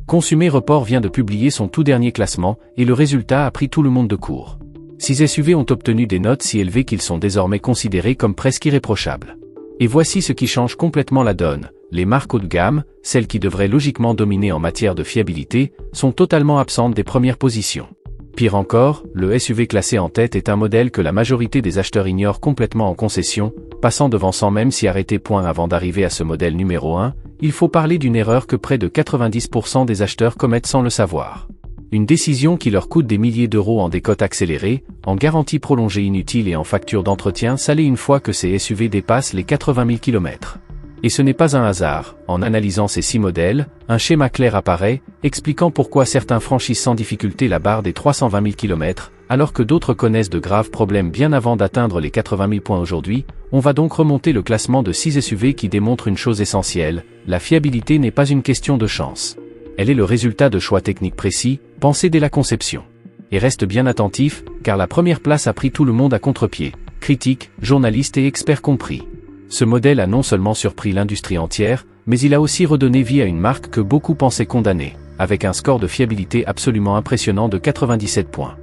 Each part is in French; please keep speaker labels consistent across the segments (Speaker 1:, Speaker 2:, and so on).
Speaker 1: Consumer Report vient de publier son tout dernier classement, et le résultat a pris tout le monde de court. 6 SUV ont obtenu des notes si élevées qu'ils sont désormais considérés comme presque irréprochables. Et voici ce qui change complètement la donne. Les marques haut de gamme, celles qui devraient logiquement dominer en matière de fiabilité, sont totalement absentes des premières positions. Pire encore, le SUV classé en tête est un modèle que la majorité des acheteurs ignorent complètement en concession, passant devant sans même s'y arrêter point avant d'arriver à ce modèle numéro 1, il faut parler d'une erreur que près de 90% des acheteurs commettent sans le savoir. Une décision qui leur coûte des milliers d'euros en décote accélérée, en garantie prolongée inutile et en facture d'entretien salée une fois que ces SUV dépassent les 80 000 km. Et ce n'est pas un hasard, en analysant ces 6 modèles, un schéma clair apparaît, expliquant pourquoi certains franchissent sans difficulté la barre des 320 000 km, alors que d'autres connaissent de graves problèmes bien avant d'atteindre les 80 000 points aujourd'hui. On va donc remonter le classement de 6 SUV qui démontrent une chose essentielle, la fiabilité n'est pas une question de chance. Elle est le résultat de choix techniques précis, pensés dès la conception. Et reste bien attentif, car la première place a pris tout le monde à contre-pied, critiques, journalistes et experts compris. Ce modèle a non seulement surpris l'industrie entière, mais il a aussi redonné vie à une marque que beaucoup pensaient condamner, avec un score de fiabilité absolument impressionnant de 97 points.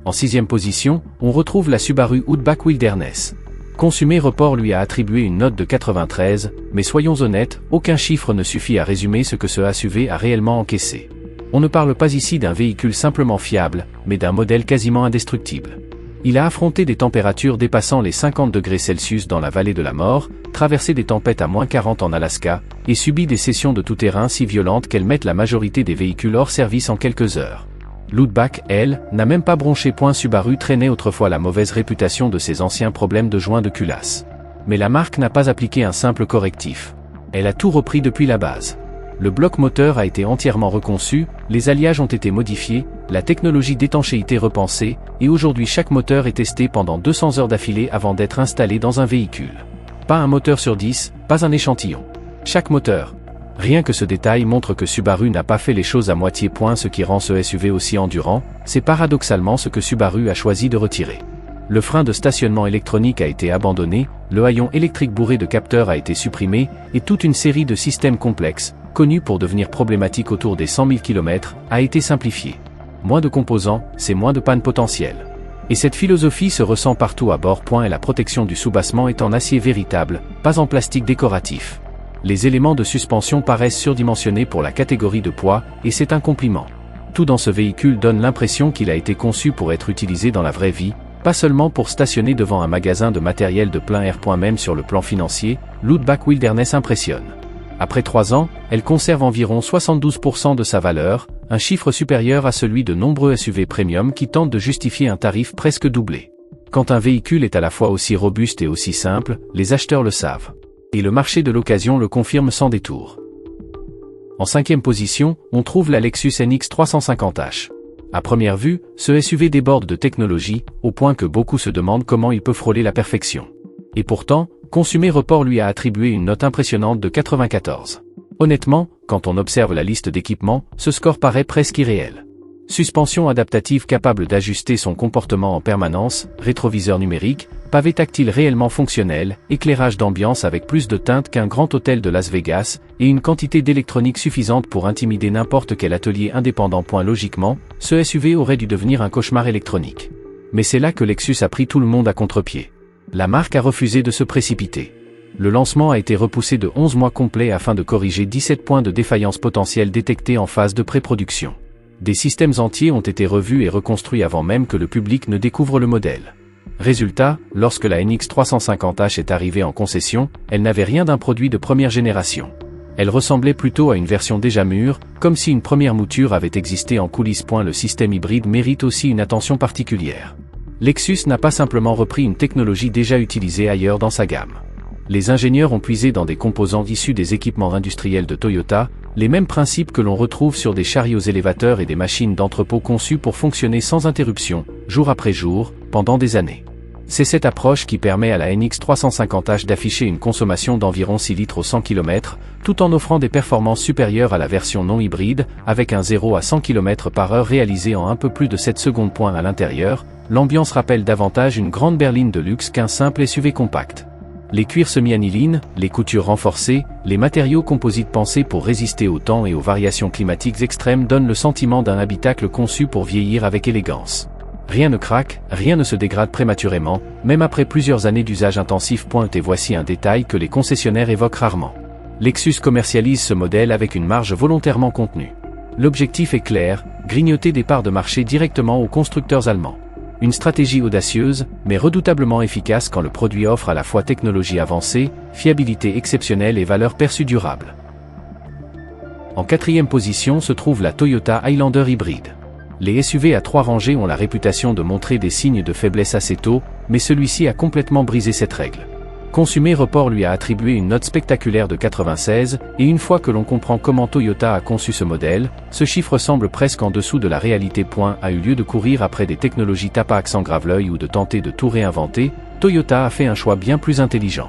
Speaker 1: En 6e position, on retrouve la Subaru Outback Wilderness. Consumer Report lui a attribué une note de 93, mais soyons honnêtes, aucun chiffre ne suffit à résumer ce que ce SUV a réellement encaissé. On ne parle pas ici d'un véhicule simplement fiable, mais d'un modèle quasiment indestructible. Il a affronté des températures dépassant les 50 degrés Celsius dans la vallée de la mort, traversé des tempêtes à -40 en Alaska, et subi des sessions de tout-terrain si violentes qu'elles mettent la majorité des véhicules hors service en quelques heures. L'Outback, elle, n'a même pas bronché. Subaru traînait autrefois la mauvaise réputation de ses anciens problèmes de joints de culasse. Mais la marque n'a pas appliqué un simple correctif. Elle a tout repris depuis la base. Le bloc moteur a été entièrement reconçu, les alliages ont été modifiés, la technologie d'étanchéité repensée, et aujourd'hui chaque moteur est testé pendant 200 heures d'affilée avant d'être installé dans un véhicule. Pas un moteur sur 10, pas un échantillon. Chaque moteur. Rien que ce détail montre que Subaru n'a pas fait les choses à moitié. Ce qui rend ce SUV aussi endurant, c'est paradoxalement ce que Subaru a choisi de retirer. Le frein de stationnement électronique a été abandonné, le haillon électrique bourré de capteurs a été supprimé, et toute une série de systèmes complexes, connus pour devenir problématiques autour des 100 000 km, a été simplifiée. Moins de composants, c'est moins de pannes potentielles. Et cette philosophie se ressent partout à bord. Et la protection du soubassement est en acier véritable, pas en plastique décoratif. Les éléments de suspension paraissent surdimensionnés pour la catégorie de poids, et c'est un compliment. Tout dans ce véhicule donne l'impression qu'il a été conçu pour être utilisé dans la vraie vie, pas seulement pour stationner devant un magasin de matériel de plein air. Même sur le plan financier, l'Outback Wilderness impressionne. Après 3 ans, elle conserve environ 72% de sa valeur, un chiffre supérieur à celui de nombreux SUV premium qui tentent de justifier un tarif presque doublé. Quand un véhicule est à la fois aussi robuste et aussi simple, les acheteurs le savent. Et le marché de l'occasion le confirme sans détour. En 5e position, on trouve la Lexus NX 350h. À première vue, ce SUV déborde de technologie, au point que beaucoup se demandent comment il peut frôler la perfection. Et pourtant, Consumer Report lui a attribué une note impressionnante de 94. Honnêtement, quand on observe la liste d'équipements, ce score paraît presque irréel. Suspension adaptative capable d'ajuster son comportement en permanence, rétroviseur numérique, pavé tactile réellement fonctionnel, éclairage d'ambiance avec plus de teintes qu'un grand hôtel de Las Vegas, et une quantité d'électronique suffisante pour intimider n'importe quel atelier indépendant. Logiquement, ce SUV aurait dû devenir un cauchemar électronique. Mais c'est là que Lexus a pris tout le monde à contre-pied. La marque a refusé de se précipiter. Le lancement a été repoussé de 11 mois complets afin de corriger 17 points de défaillance potentiels détectés en phase de pré-production. Des systèmes entiers ont été revus et reconstruits avant même que le public ne découvre le modèle. Résultat, lorsque la NX 350h est arrivée en concession, elle n'avait rien d'un produit de première génération. Elle ressemblait plutôt à une version déjà mûre, comme si une première mouture avait existé en coulisses. Le système hybride mérite aussi une attention particulière. Lexus n'a pas simplement repris une technologie déjà utilisée ailleurs dans sa gamme. Les ingénieurs ont puisé dans des composants issus des équipements industriels de Toyota, les mêmes principes que l'on retrouve sur des chariots élévateurs et des machines d'entrepôt conçues pour fonctionner sans interruption, jour après jour, pendant des années. C'est cette approche qui permet à la NX 350h d'afficher une consommation d'environ 6 litres au 100 km, tout en offrant des performances supérieures à la version non hybride, avec un 0 à 100 km/h réalisé en un peu plus de 7 secondes. À l'intérieur, l'ambiance rappelle davantage une grande berline de luxe qu'un simple SUV compact. Les cuirs semi-anilines, les coutures renforcées, les matériaux composites pensés pour résister au temps et aux variations climatiques extrêmes donnent le sentiment d'un habitacle conçu pour vieillir avec élégance. Rien ne craque, rien ne se dégrade prématurément, même après plusieurs années d'usage intensif. Et voici un détail que les concessionnaires évoquent rarement. Lexus commercialise ce modèle avec une marge volontairement contenue. L'objectif est clair, grignoter des parts de marché directement aux constructeurs allemands. Une stratégie audacieuse, mais redoutablement efficace quand le produit offre à la fois technologie avancée, fiabilité exceptionnelle et valeur perçue durable. En quatrième position se trouve la Toyota Highlander hybride. Les SUV à 3 rangées ont la réputation de montrer des signes de faiblesse assez tôt, mais celui-ci a complètement brisé cette règle. Consumer Report lui a attribué une note spectaculaire de 96, et une fois que l'on comprend comment Toyota a conçu ce modèle, ce chiffre semble presque en dessous de la réalité. A eu lieu de courir après des technologies tape-accent grave-l'œil ou de tenter de tout réinventer, Toyota a fait un choix bien plus intelligent.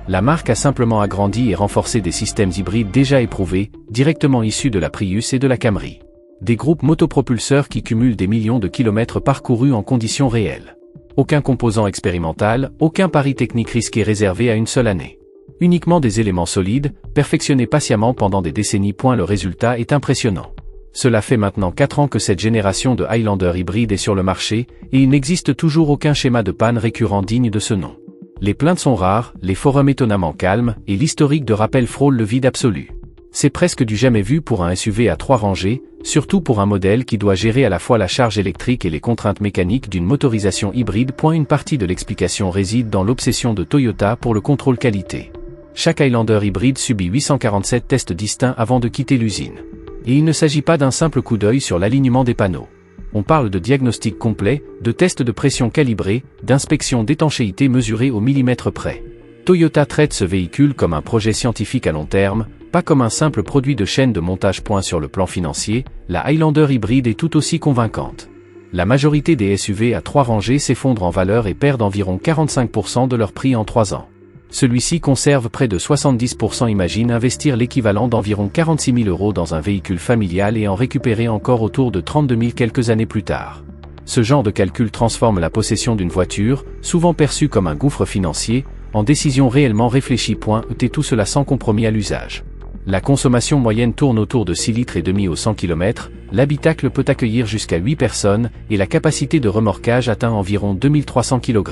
Speaker 1: La marque a simplement agrandi et renforcé des systèmes hybrides déjà éprouvés, directement issus de la Prius et de la Camry. Des groupes motopropulseurs qui cumulent des millions de kilomètres parcourus en conditions réelles. Aucun composant expérimental, aucun pari technique risqué réservé à une seule année. Uniquement des éléments solides, perfectionnés patiemment pendant des décennies. Le résultat est impressionnant. Cela fait maintenant 4 ans que cette génération de Highlander hybride est sur le marché, et il n'existe toujours aucun schéma de panne récurrent digne de ce nom. Les plaintes sont rares, les forums étonnamment calmes, et l'historique de rappel frôle le vide absolu. C'est presque du jamais vu pour un SUV à 3 rangées, surtout pour un modèle qui doit gérer à la fois la charge électrique et les contraintes mécaniques d'une motorisation hybride. Une partie de l'explication réside dans l'obsession de Toyota pour le contrôle qualité. Chaque Highlander hybride subit 847 tests distincts avant de quitter l'usine. Et il ne s'agit pas d'un simple coup d'œil sur l'alignement des panneaux. On parle de diagnostic complet, de tests de pression calibrés, d'inspection d'étanchéité mesurée au millimètre près. Toyota traite ce véhicule comme un projet scientifique à long terme, pas comme un simple produit de chaîne de montage. Sur le plan financier, la Highlander hybride est tout aussi convaincante. La majorité des SUV à 3 rangées s'effondrent en valeur et perdent environ 45% de leur prix en 3 ans. Celui-ci conserve près de 70%. Imagine investir l'équivalent d'environ 46 000 € dans un véhicule familial et en récupérer encore autour de 32 000 quelques années plus tard. Ce genre de calcul transforme la possession d'une voiture, souvent perçue comme un gouffre financier, en décision réellement réfléchie. Et tout cela sans compromis à l'usage. La consommation moyenne tourne autour de 6,5 litres au 100 km, l'habitacle peut accueillir jusqu'à 8 personnes, et la capacité de remorquage atteint environ 2300 kg.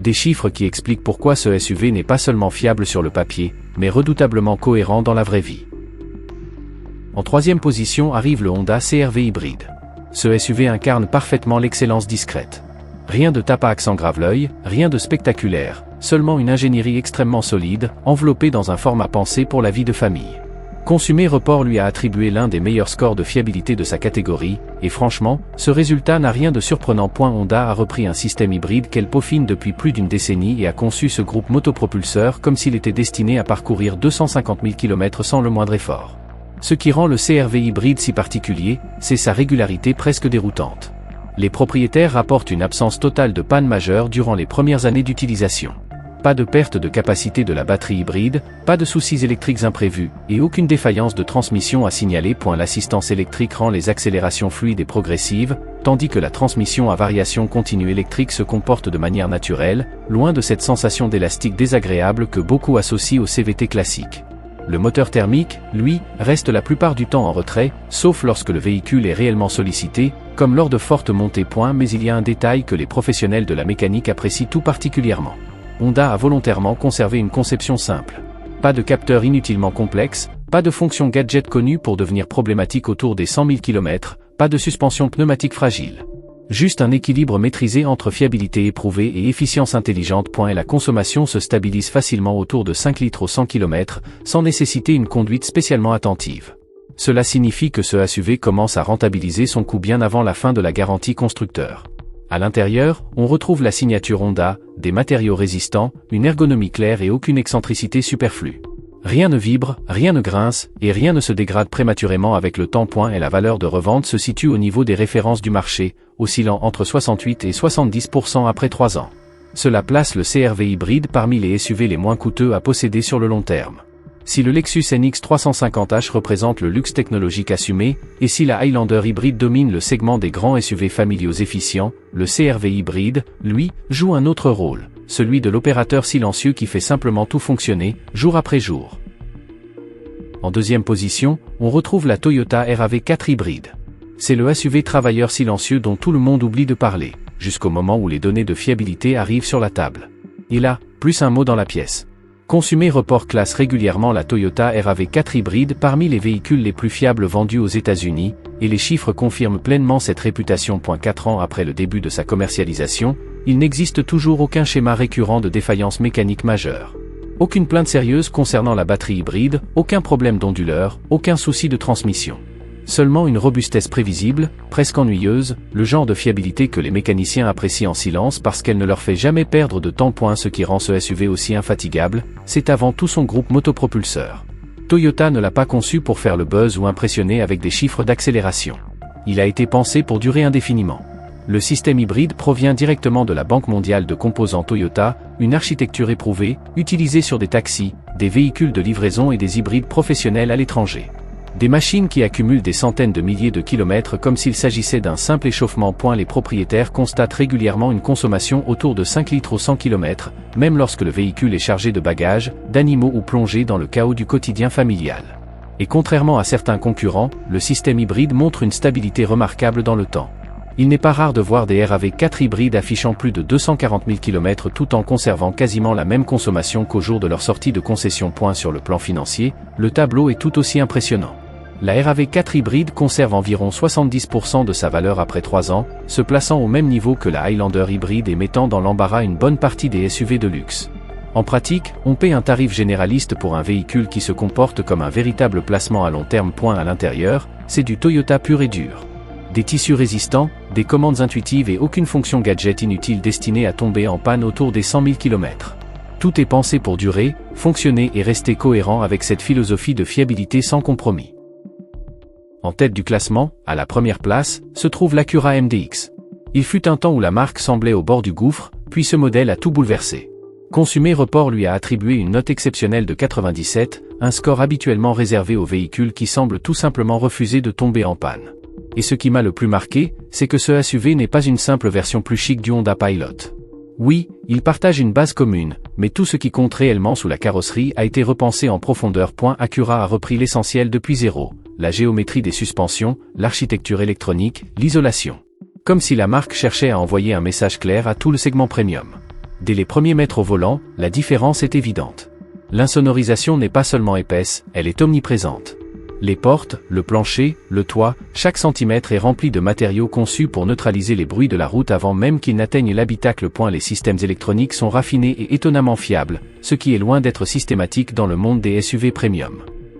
Speaker 1: Des chiffres qui expliquent pourquoi ce SUV n'est pas seulement fiable sur le papier, mais redoutablement cohérent dans la vraie vie. En troisième position arrive le Honda CR-V hybride. Ce SUV incarne parfaitement l'excellence discrète. Rien de tape-accent grave-l'œil, rien de spectaculaire, seulement une ingénierie extrêmement solide, enveloppée dans un format pensé pour la vie de famille. Consumer Report lui a attribué l'un des meilleurs scores de fiabilité de sa catégorie, et franchement, ce résultat n'a rien de surprenant. Honda a repris un système hybride qu'elle peaufine depuis plus d'une décennie et a conçu ce groupe motopropulseur comme s'il était destiné à parcourir 250 000 km sans le moindre effort. Ce qui rend le CR-V hybride si particulier, c'est sa régularité presque déroutante. Les propriétaires rapportent une absence totale de panne majeure durant les premières années d'utilisation. Pas de perte de capacité de la batterie hybride, pas de soucis électriques imprévus, et aucune défaillance de transmission à signaler. L'assistance électrique rend les accélérations fluides et progressives, tandis que la transmission à variation continue électrique se comporte de manière naturelle, loin de cette sensation d'élastique désagréable que beaucoup associent au CVT classique. Le moteur thermique, lui, reste la plupart du temps en retrait, sauf lorsque le véhicule est réellement sollicité, comme lors de fortes montées. Mais il y a un détail que les professionnels de la mécanique apprécient tout particulièrement. Honda a volontairement conservé une conception simple. Pas de capteur inutilement complexe, pas de fonction gadget connue pour devenir problématique autour des 100 000 km, pas de suspension pneumatique fragile. Juste un équilibre maîtrisé entre fiabilité éprouvée et efficience intelligente. Et la consommation se stabilise facilement autour de 5 litres au 100 km, sans nécessiter une conduite spécialement attentive. Cela signifie que ce SUV commence à rentabiliser son coût bien avant la fin de la garantie constructeur. À l'intérieur, on retrouve la signature Honda, des matériaux résistants, une ergonomie claire et aucune excentricité superflue. Rien ne vibre, rien ne grince, et rien ne se dégrade prématurément avec le temps. Et la valeur de revente se situe au niveau des références du marché, oscillant entre 68 et 70% après 3 ans. Cela place le CR-V hybride parmi les SUV les moins coûteux à posséder sur le long terme. Si le Lexus NX 350h représente le luxe technologique assumé, et si la Highlander hybride domine le segment des grands SUV familiaux efficients, le CR-V hybride, lui, joue un autre rôle. celui de l'opérateur silencieux qui fait simplement tout fonctionner, jour après jour. En deuxième position, on retrouve la Toyota RAV4 hybride. C'est le SUV travailleur silencieux dont tout le monde oublie de parler, jusqu'au moment où les données de fiabilité arrivent sur la table. Et là, plus un mot dans la pièce. Consumer Report classe régulièrement la Toyota RAV4 hybride parmi les véhicules les plus fiables vendus aux États-Unis, et les chiffres confirment pleinement cette réputation. 4 ans après le début de sa commercialisation, il n'existe toujours aucun schéma récurrent de défaillance mécanique majeure. Aucune plainte sérieuse concernant la batterie hybride, aucun problème d'onduleur, aucun souci de transmission. Seulement une robustesse prévisible, presque ennuyeuse, le genre de fiabilité que les mécaniciens apprécient en silence parce qu'elle ne leur fait jamais perdre de temps. Ce qui rend ce SUV aussi infatigable, c'est avant tout son groupe motopropulseur. Toyota ne l'a pas conçu pour faire le buzz ou impressionner avec des chiffres d'accélération. Il a été pensé pour durer indéfiniment. Le système hybride provient directement de la Banque mondiale de composants Toyota, une architecture éprouvée, utilisée sur des taxis, des véhicules de livraison et des hybrides professionnels à l'étranger. Des machines qui accumulent des centaines de milliers de kilomètres comme s'il s'agissait d'un simple échauffement. Les propriétaires constatent régulièrement une consommation autour de 5 litres au 100 km, même lorsque le véhicule est chargé de bagages, d'animaux ou plongé dans le chaos du quotidien familial. Et contrairement à certains concurrents, le système hybride montre une stabilité remarquable dans le temps. Il n'est pas rare de voir des RAV4 hybrides affichant plus de 240 000 km tout en conservant quasiment la même consommation qu'au jour de leur sortie de concession. Sur le plan financier, le tableau est tout aussi impressionnant. La RAV4 hybride conserve environ 70% de sa valeur après 3 ans, se plaçant au même niveau que la Highlander hybride et mettant dans l'embarras une bonne partie des SUV de luxe. En pratique, on paie un tarif généraliste pour un véhicule qui se comporte comme un véritable placement à long terme. À l'intérieur, c'est du Toyota pur et dur. Des tissus résistants, des commandes intuitives et aucune fonction gadget inutile destinée à tomber en panne autour des 100 000 km. Tout est pensé pour durer, fonctionner et rester cohérent avec cette philosophie de fiabilité sans compromis. En tête du classement, à la première place, se trouve l'Acura MDX. Il fut un temps où la marque semblait au bord du gouffre, puis ce modèle a tout bouleversé. Consumer Report lui a attribué une note exceptionnelle de 97, un score habituellement réservé aux véhicules qui semblent tout simplement refuser de tomber en panne. Et ce qui m'a le plus marqué, c'est que ce SUV n'est pas une simple version plus chic du Honda Pilot. Oui, il partage une base commune, mais tout ce qui compte réellement sous la carrosserie a été repensé en profondeur. Acura a repris l'essentiel depuis zéro, la géométrie des suspensions, l'architecture électronique, l'isolation. Comme si la marque cherchait à envoyer un message clair à tout le segment premium. Dès les premiers mètres au volant, la différence est évidente. L'insonorisation n'est pas seulement épaisse, elle est omniprésente. Les portes, le plancher, le toit, chaque centimètre est rempli de matériaux conçus pour neutraliser les bruits de la route avant même qu'ils n'atteignent l'habitacle. Les systèmes électroniques sont raffinés et étonnamment fiables, ce qui est loin d'être systématique dans le monde des SUV premium.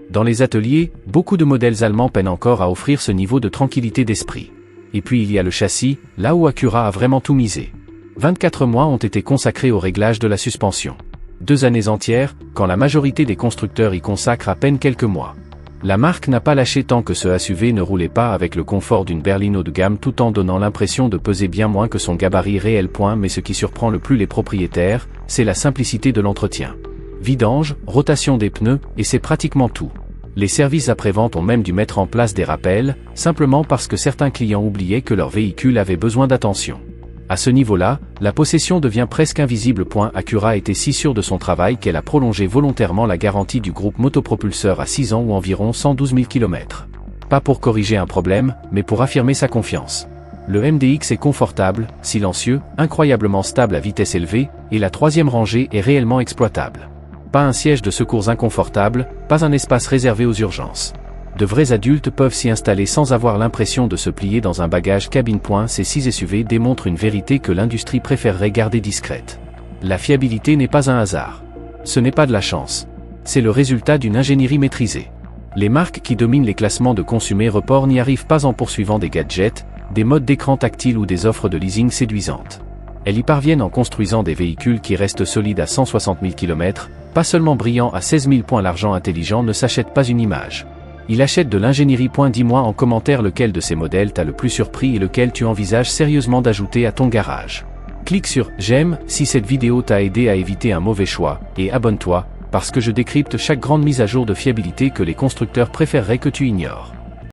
Speaker 1: Dans les ateliers, beaucoup de modèles allemands peinent encore à offrir ce niveau de tranquillité d'esprit. Et puis il y a le châssis, là où Acura a vraiment tout misé. 24 mois ont été consacrés au réglage de la suspension. 2 années entières, quand la majorité des constructeurs y consacrent à peine quelques mois. La marque n'a pas lâché tant que ce SUV ne roulait pas avec le confort d'une berline haut de gamme tout en donnant l'impression de peser bien moins que son gabarit réel. Mais ce qui surprend le plus les propriétaires, c'est la simplicité de l'entretien. Vidange, rotation des pneus, et c'est pratiquement tout. Les services après-vente ont même dû mettre en place des rappels, simplement parce que certains clients oubliaient que leur véhicule avait besoin d'attention. À ce niveau-là, la possession devient presque invisible. Acura était si sûre de son travail qu'elle a prolongé volontairement la garantie du groupe motopropulseur à 6 ans ou environ 112 000 km. Pas pour corriger un problème, mais pour affirmer sa confiance. Le MDX est confortable, silencieux, incroyablement stable à vitesse élevée, et la 3e rangée est réellement exploitable. Pas un siège de secours inconfortable, pas un espace réservé aux urgences. De vrais adultes peuvent s'y installer sans avoir l'impression de se plier dans un bagage cabine. Ces 6 SUV démontrent une vérité que l'industrie préférerait garder discrète. La fiabilité n'est pas un hasard. Ce n'est pas de la chance. C'est le résultat d'une ingénierie maîtrisée. Les marques qui dominent les classements de Consumer Report n'y arrivent pas en poursuivant des gadgets, des modes d'écran tactile ou des offres de leasing séduisantes. Elles y parviennent en construisant des véhicules qui restent solides à 160 000 km, pas seulement brillants à 16 000. L'argent intelligent ne s'achète pas une image. Il achète de l'ingénierie. Dis-moi en commentaire lequel de ces modèles t'a le plus surpris et lequel tu envisages sérieusement d'ajouter à ton garage. Clique sur « J'aime » si cette vidéo t'a aidé à éviter un mauvais choix, et abonne-toi, parce que je décrypte chaque grande mise à jour de fiabilité que les constructeurs préféreraient que tu ignores.